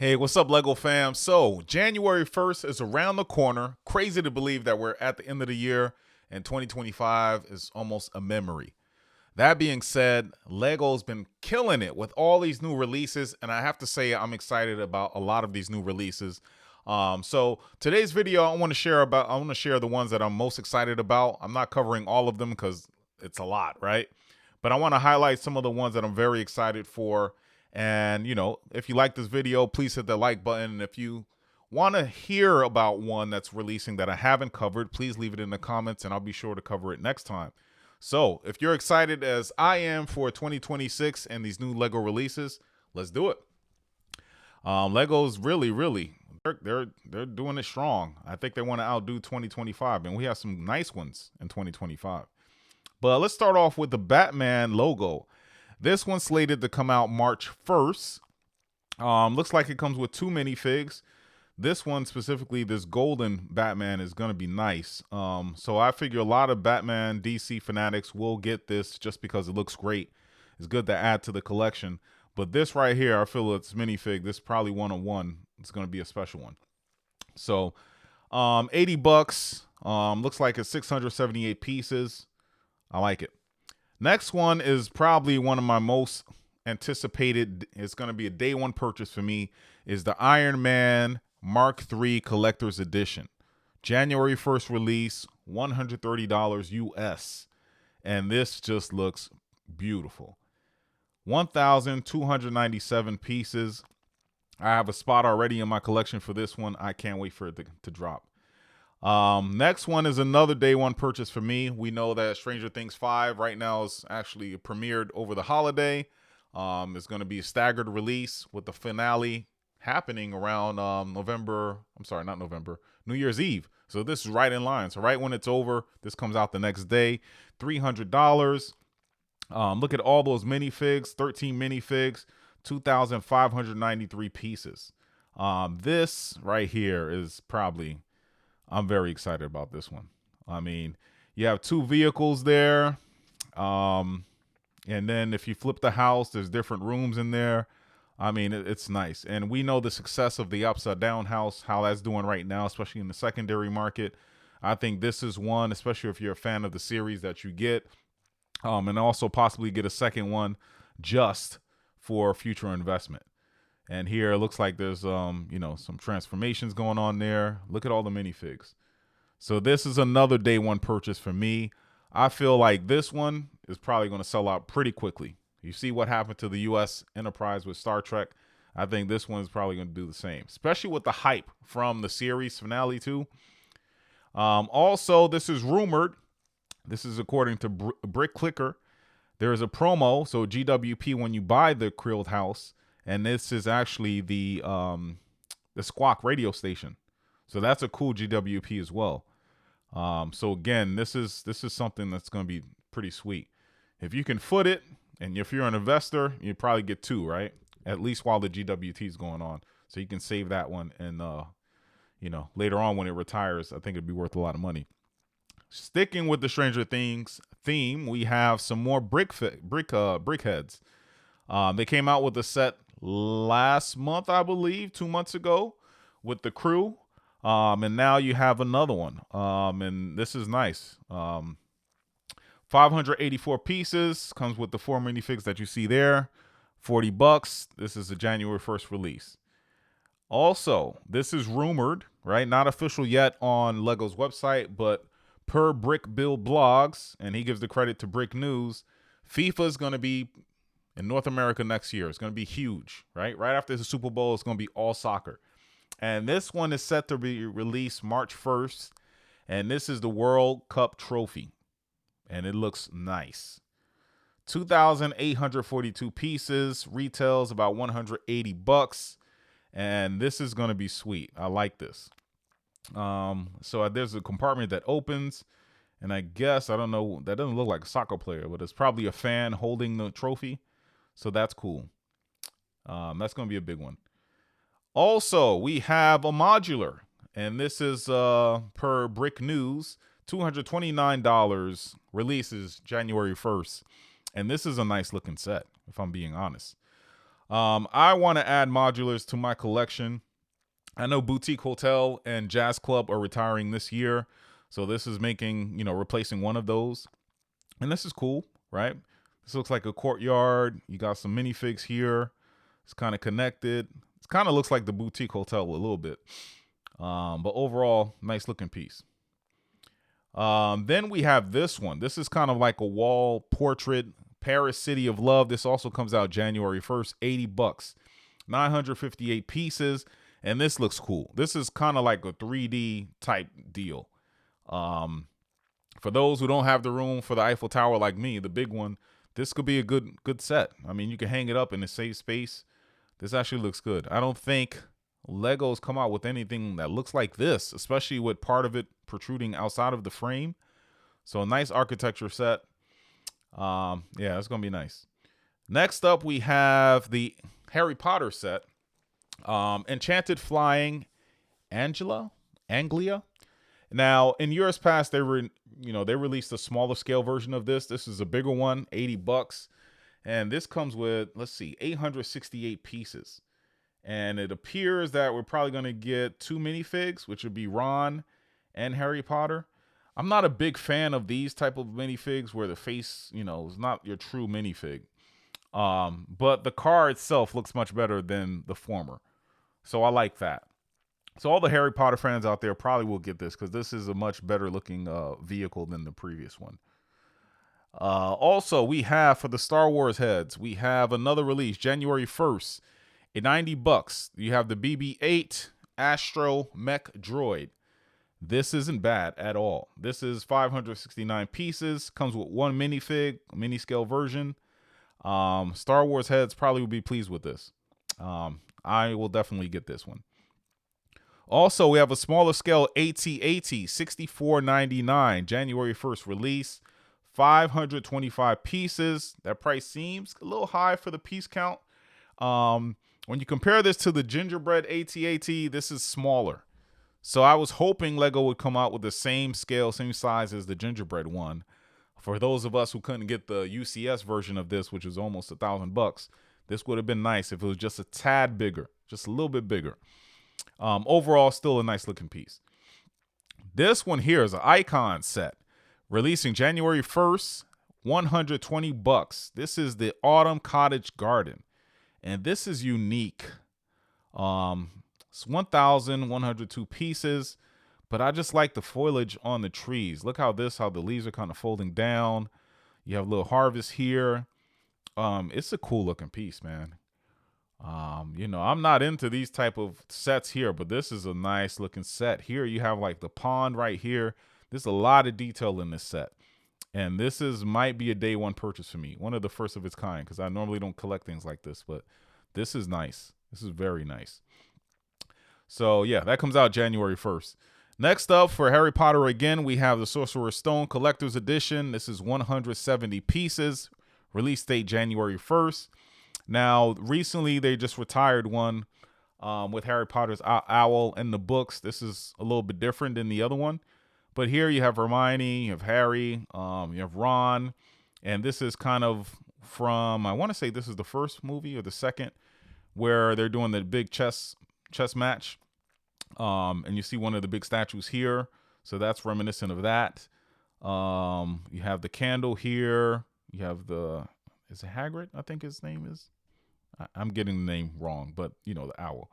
Hey, what's up, Lego fam? So, January 1st is around the corner. Crazy to believe that we're at the end of the year and 2025 is almost a memory. That being said, Lego's been killing it with all these new releases, and I have to say, I'm excited about a lot of these new releases. So today's video, I want to share the ones that I'm most excited about. I'm not covering all of them because it's a lot, right? But I want to highlight some of the ones that I'm very excited for. And if you like this video, please hit the like button. And if you want to hear about one that's releasing that I haven't covered, please leave it in the comments, and I'll be sure to cover it next time. So, if you're excited as I am for 2026 and these new Lego releases, let's do it. Lego's really they're doing it strong. I think they want to outdo 2025, and we have some nice ones in 2025. But let's start off with the Batman logo. This one's slated to come out March 1st. Looks like it comes with 2 minifigs. This one specifically, this golden Batman, is going to be nice. So I figure a lot of Batman DC fanatics will get this just because it looks great. It's good to add to the collection. But this right here, I feel it's minifig. This is probably one-on-one. It's going to be a special one. So 80 bucks. Looks like it's 678 pieces. I like it. Next one is probably one of my most anticipated. It's going to be a day one purchase for me. Is the Iron Man Mark III Collector's Edition. January 1st release, $130 US. And this just looks beautiful. 1,297 pieces. I have a spot already in my collection for this one. I can't wait for it to drop. Next one is another day one purchase for me. We know that Stranger Things 5 right now is actually premiered over the holiday. It's going to be a staggered release with the finale happening around New Year's Eve. So this is right in line. So right when it's over, this comes out the next day. $300. Look at all those minifigs, 13 minifigs, 2,593 pieces. This right here is probably, I'm very excited about this one. I mean, you have 2 vehicles there. And then if you flip the house, there's different rooms in there. I mean, it's nice. And we know the success of the Upside Down house, how that's doing right now, especially in the secondary market. I think this is one, especially if you're a fan of the series, that you get. And also possibly get a second one just for future investment. And here it looks like there's some transformations going on there. Look at all the minifigs. So this is another day one purchase for me. I feel like this one is probably going to sell out pretty quickly. You see what happened to the U.S. Enterprise with Star Trek. I think this one is probably going to do the same, especially with the hype from the series finale too. Also, this is rumored. This is according to Brick Clicker. There is a promo, so GWP, when you buy the Krilled house, and this is actually the Squawk radio station. So that's a cool GWP as well. So again, this is something that's going to be pretty sweet. If you can foot it, and if you're an investor, you probably get 2, right? At least while the GWT is going on. So you can save that one, and later on when it retires, I think it'd be worth a lot of money. Sticking with the Stranger Things theme, we have some more brickheads. They came out with a set last month, I believe, 2 months ago, with the crew. And now you have another one. And this is nice. 584 pieces, comes with the 4 minifigs that you see there. 40 bucks. This is a January 1st release. Also, this is rumored, right? Not official yet on Lego's website, but per Brick Build blogs, and he gives the credit to Brick News, FIFA is going to be in North America next year. It's going to be huge, right? Right after the Super Bowl, it's going to be all soccer. And this one is set to be released March 1st, and this is the World Cup trophy, and it looks nice. 2,842 pieces, retails about 180 bucks, and this is going to be sweet. I like this. So there's a compartment that opens, and I guess, I don't know, that doesn't look like a soccer player, but it's probably a fan holding the trophy. So that's cool. That's going to be a big one. Also, we have a modular, and this is per Brick News, $229, releases January 1st. And this is a nice looking set, if I'm being honest. I want to add modulars to my collection. I know Boutique Hotel and Jazz Club are retiring this year. So this is making, replacing one of those. And this is cool, right? This looks like a courtyard. You got some minifigs here. It's kind of connected. It kind of looks like the Boutique Hotel a little bit. But overall, nice looking piece. Then we have this one. This is kind of like a wall portrait, Paris City of Love. This also comes out January 1st, 80 bucks, 958 pieces. And this looks cool. This is kind of like a 3D type deal. For those who don't have the room for the Eiffel Tower like me, the big one, this could be a good set. I mean, you can hang it up in a safe space. This actually looks good. I don't think Legos come out with anything that looks like this, especially with part of it protruding outside of the frame. So a nice architecture set. Yeah, it's going to be nice. Next up, we have the Harry Potter set. Enchanted Flying Anglia. Now, in years past, they released a smaller scale version of this. This is a bigger one, 80 bucks. And this comes with, 868 pieces. And it appears that we're probably going to get 2 minifigs, which would be Ron and Harry Potter. I'm not a big fan of these type of minifigs where the face, is not your true minifig. But the car itself looks much better than the former. So I like that. So all the Harry Potter fans out there probably will get this because this is a much better looking vehicle than the previous one. Also, we have for the Star Wars heads, we have another release January 1st at 90 bucks. You have the BB-8 Astro Mech Droid. This isn't bad at all. This is 569 pieces. Comes with one minifig, mini scale version. Star Wars heads probably will be pleased with this. I will definitely get this one. Also, we have a smaller scale AT-AT, $64.99, January 1st release, 525 pieces. That price seems a little high for the piece count. When you compare this to the gingerbread AT-AT, this is smaller. So I was hoping Lego would come out with the same scale, same size as the gingerbread one. For those of us who couldn't get the UCS version of this, which is almost $1,000, this would have been nice if it was just a tad bigger, just a little bit bigger. Overall, still a nice looking piece. This one here is an Icon set, releasing January 1st, 120 bucks. This is the Autumn Cottage Garden, and this is unique. It's 1,102 pieces, but I just like the foliage on the trees. Look how the leaves are kind of folding down. You have a little harvest here. It's a cool looking piece, man. I'm not into these type of sets here, but this is a nice looking set. Here you have like the pond right here. There's a lot of detail in this set. And this might be a day one purchase for me. One of the first of its kind, because I normally don't collect things like this, but this is nice. This is very nice. So yeah, that comes out January 1st. Next up for Harry Potter again, we have the Sorcerer's Stone Collector's Edition. This is 170 pieces. Release date January 1st. Now, recently they just retired one with Harry Potter's owl in the books. This is a little bit different than the other one. But here you have Hermione, you have Harry, you have Ron. And this is kind of from, I want to say this is the first movie or the second, where they're doing the big chess match. And you see one of the big statues here. So that's reminiscent of that. You have the candle here. You have is it Hagrid? I think his name is. I'm getting the name wrong, but the owl.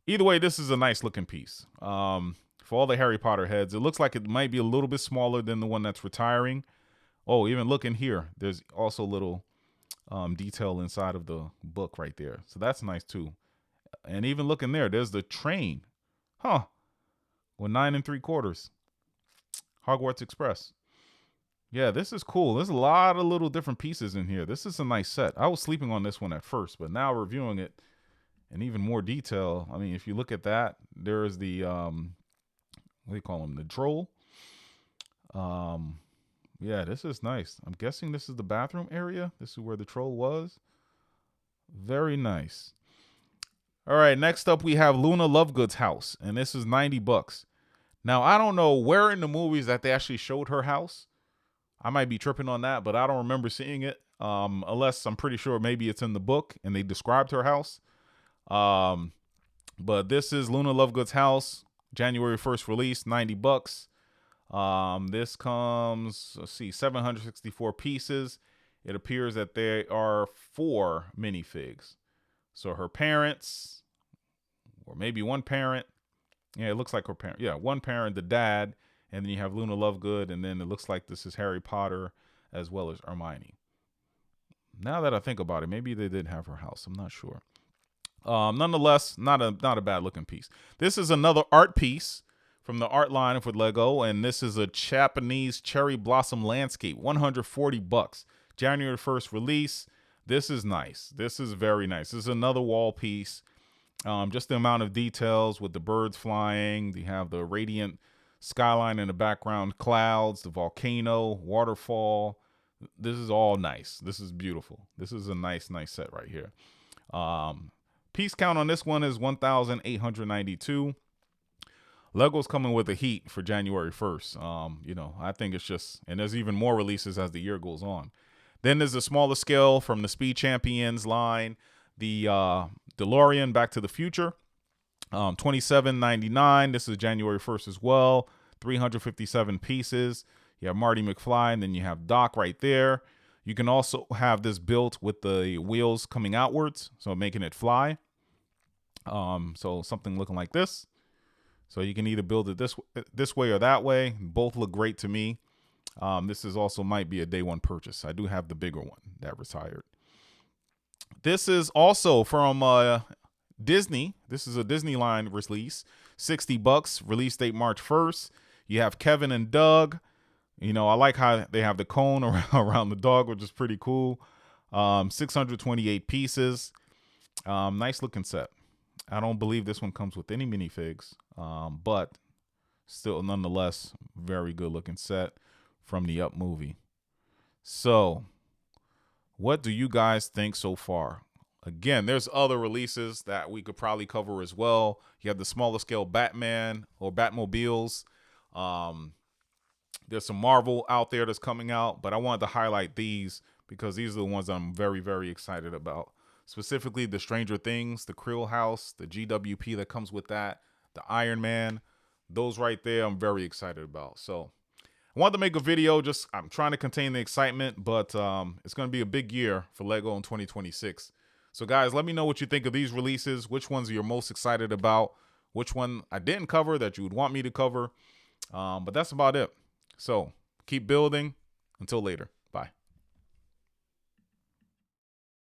Either way, this is a nice looking piece. For all the Harry Potter heads, it looks like it might be a little bit smaller than the one that's retiring. Oh, even looking here, there's also a little detail inside of the book right there. So that's nice too. And even looking there's the train. Huh. With 9 3/4. Hogwarts Express. Yeah, this is cool. There's a lot of little different pieces in here. This is a nice set. I was sleeping on this one at first, but now reviewing it in even more detail. I mean, if you look at that, there's the, what do you call them? The troll. Yeah, this is nice. I'm guessing this is the bathroom area. This is where the troll was. Very nice. All right, next up we have Luna Lovegood's house, and this is 90 bucks. Now, I don't know where in the movies that they actually showed her house. I might be tripping on that, but I don't remember seeing it. unless I'm pretty sure maybe it's in the book and they described her house. But this is Luna Lovegood's house, January 1st release, $90. This comes, let's see, 764 pieces. It appears that there are 4 minifigs. So her parents, or maybe one parent. Yeah, it looks like her parent. Yeah, one parent, the dad, and then you have Luna Lovegood, and then it looks like this is Harry Potter as well as Hermione. Now that I think about it, maybe they did have her house. I'm not sure. Nonetheless, not a bad looking piece. This is another art piece from the art line for Lego, and this is a Japanese cherry blossom landscape, $140. January 1st release. This is nice. This is very nice. This is another wall piece. Just the amount of details with the birds flying. You have the radiant skyline in the background, clouds, the volcano, waterfall. This is all nice. This is beautiful. This is a nice set right here. Piece count on this one is 1,892. Lego's coming with the heat for January 1st. You know, I think it's just, and there's even more releases as the year goes on. Then there's a smaller scale from the Speed Champions line, the DeLorean Back to the Future, $27.99. This is January 1st as well, 357 pieces. You have Marty McFly, and then you have Doc right there. You can also have this built with the wheels coming outwards, so making it fly. So something looking like this. So you can either build it this way or that way. Both look great to me. This is also might be a day one purchase. I do have the bigger one that retired. This is also from Disney. This is a Disney line release. $60. Release date March 1st. You have Kevin and Doug. You know, I like how they have the cone around the dog, which is pretty cool. 628 pieces. Nice looking set. I don't believe this one comes with any minifigs, but still, nonetheless, very good looking set from the Up movie. So, what do you guys think so far? Again, there's other releases that we could probably cover as well. You have the smaller scale Batman or Batmobiles. There's some Marvel out there that's coming out, but I wanted to highlight these because these are the ones I'm very, very excited about. Specifically, the Stranger Things, the Krill House, the GWP that comes with that, the Iron Man. Those right there I'm very excited about. So I wanted to make a video. I'm trying to contain the excitement, but it's going to be a big year for Lego in 2026. So guys, let me know what you think of these releases. Which ones you're most excited about? Which one I didn't cover that you would want me to cover? But that's about it. So keep building. Until later. Bye.